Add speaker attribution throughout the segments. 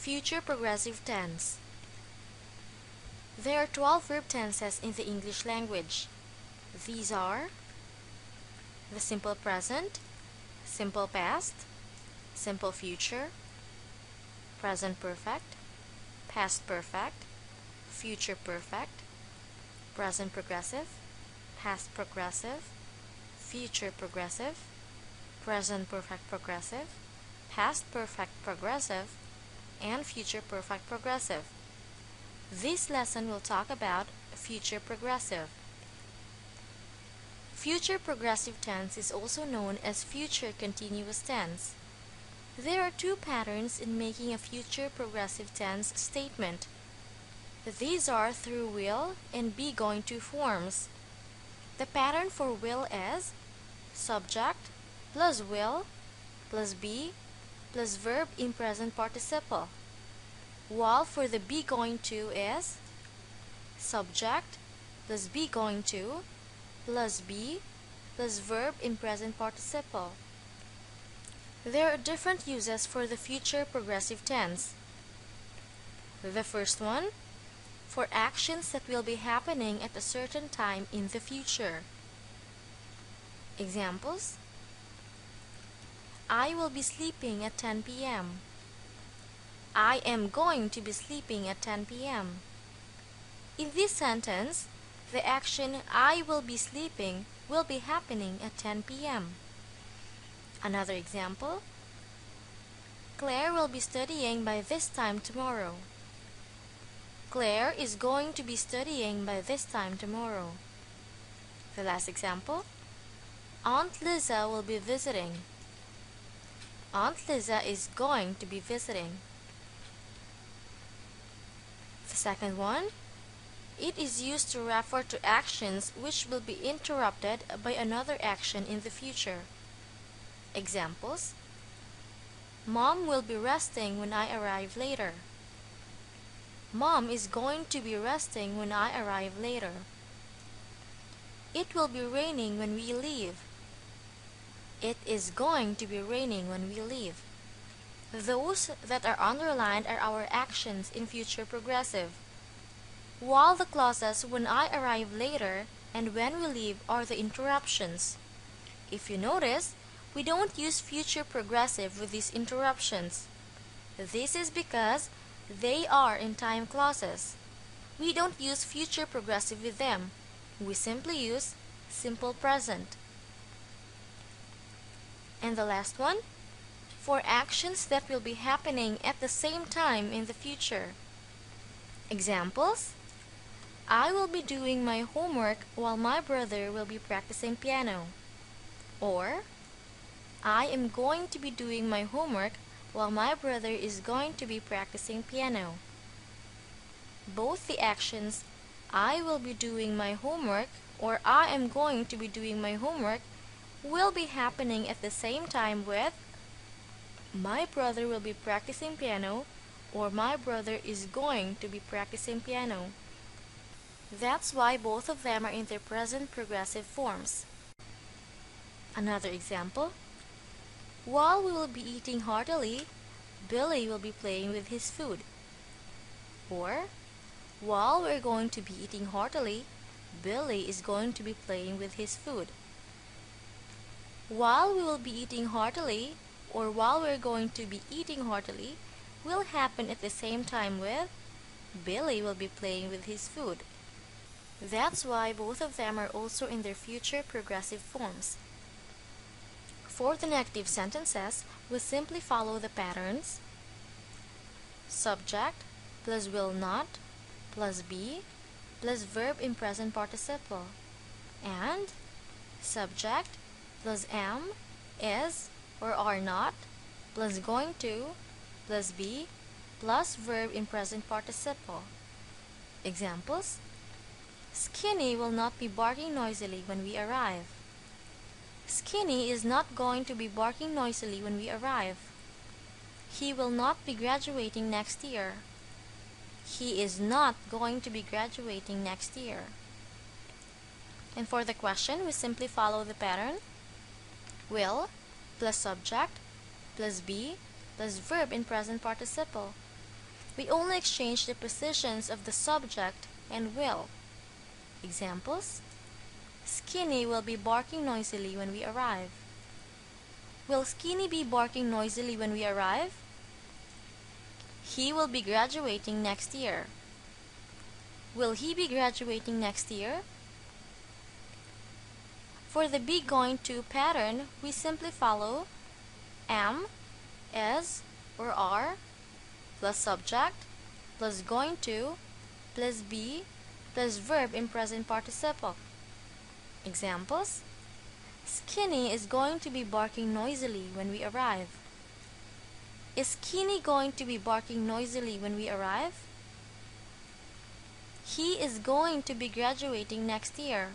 Speaker 1: Future progressive tense. There are 12 verb tenses in the English language. These are the simple present, simple past, simple future, present perfect, past perfect, future perfect, present progressive, past progressive, future progressive, present perfect progressive, past perfect progressive, and future perfect progressive. This lesson will talk about future progressive. Future progressive tense is also known as future continuous tense. There are two patterns in making a future progressive tense statement. These are through will and be going to forms. The pattern for will is subject plus will plus be plus verb in present participle, while for the be going to is subject plus be going to plus be plus verb in present participle. There are different uses for the future progressive tense. The first one, for actions that will be happening at a certain time in the future. Examples: I will be sleeping at 10 p.m. I am going to be sleeping at 10 p.m. In this sentence, the action I will be sleeping will be happening at 10 p.m. Another example: Claire will be studying by this time tomorrow. Claire is going to be studying by this time tomorrow. The last example: Aunt Lisa will be visiting. Aunt Lisa is going to be visiting. The second one, it is used to refer to actions which will be interrupted by another action in the future. Examples: Mom will be resting when I arrive later. Mom is going to be resting when I arrive later. It will be raining when we leave. It is going to be raining when we leave. Those that are underlined are our actions in future progressive, while the clauses when I arrive later and when we leave are the interruptions. If you notice, we don't use future progressive with these interruptions. This is because they are in time clauses. We don't use future progressive with them. We simply use simple present. And the last one, for actions that will be happening at the same time in the future. Examples: I will be doing my homework while my brother will be practicing piano. Or, I am going to be doing my homework while my brother is going to be practicing piano. Both the actions I will be doing my homework or I am going to be doing my homework will be happening at the same time with my brother will be practicing piano or my brother is going to be practicing piano. That's why both of them are in their present progressive forms. Another example: while we will be eating heartily, Billy will be playing with his food. Or, while we're going to be eating heartily, Billy is going to be playing with his food. While we will be eating heartily, or while we're going to be eating heartily, will happen at the same time with Billy will be playing with his food. That's why both of them are also in their future progressive forms. For the negative sentences, we simply follow the patterns subject plus will not plus be plus verb in present participle, and subject plus am, is, or are not plus going to plus be plus verb in present participle. Examples: Skinny will not be barking noisily when we arrive. Skinny is not going to be barking noisily when we arrive. He will not be graduating next year. He is not going to be graduating next year. And for the question, we simply follow the pattern will plus subject plus be plus verb in present participle, We only exchange the positions of the subject and will. Examples: Skinny will be barking noisily when we arrive. Will Skinny be barking noisily when we arrive? He will be graduating next year. Will he be graduating next year? For the be going to pattern, we simply follow am, is, or are, plus subject, plus going to, plus be, plus verb in present participle. Examples: Skinny is going to be barking noisily when we arrive. Is Skinny going to be barking noisily when we arrive? He is going to be graduating next year.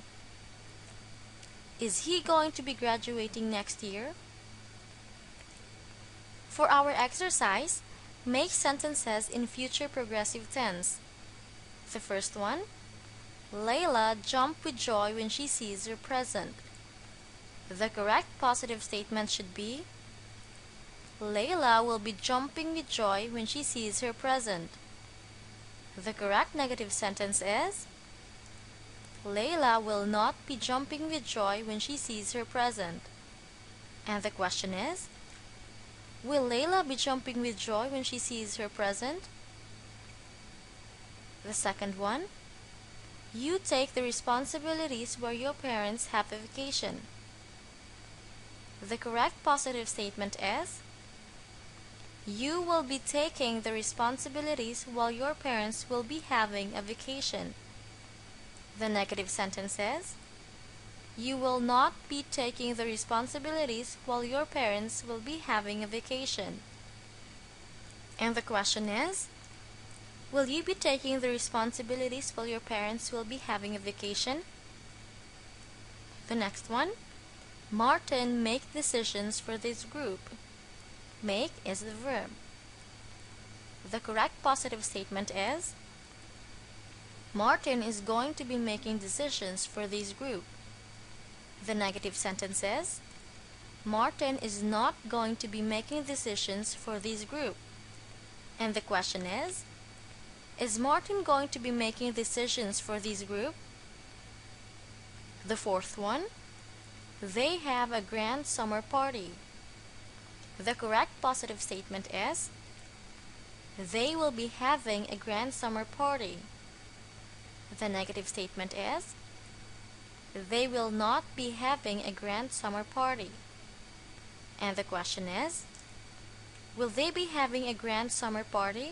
Speaker 1: Is he going to be graduating next year? For our exercise, make sentences in future progressive tense. The first one: Layla jumped with joy when she sees her present. The correct positive statement should be: Layla will be jumping with joy when she sees her present. The correct negative sentence is: Layla will not be jumping with joy when she sees her present. And the question is: will Layla be jumping with joy when she sees her present? The second one: you take the responsibilities where your parents have a vacation. The correct positive statement is: you will be taking the responsibilities while your parents will be having a vacation. The negative sentence is: you will not be taking the responsibilities while your parents will be having a vacation. And the question is: will you be taking the responsibilities while your parents will be having a vacation? The next one: Martin make decisions for this group. Make is the verb. The correct positive statement is: Martin is going to be making decisions for this group. The negative sentence is: Martin is not going to be making decisions for this group. And the question is Martin going to be making decisions for this group? The fourth one: they have a grand summer party. The correct positive statement is: they will be having a grand summer party. The negative statement is: they will not be having a grand summer party. And the question is: will they be having a grand summer party?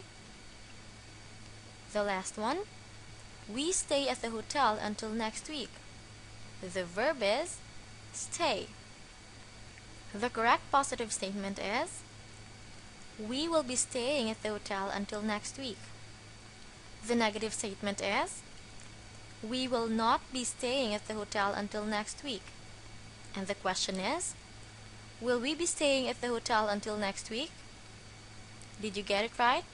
Speaker 1: The last one: we stay at the hotel until next week. The verb is stay. The correct positive statement is: we will be staying at the hotel until next week. The negative statement is: we will not be staying at the hotel until next week. And the question is: will we be staying at the hotel until next week? Did you get it right?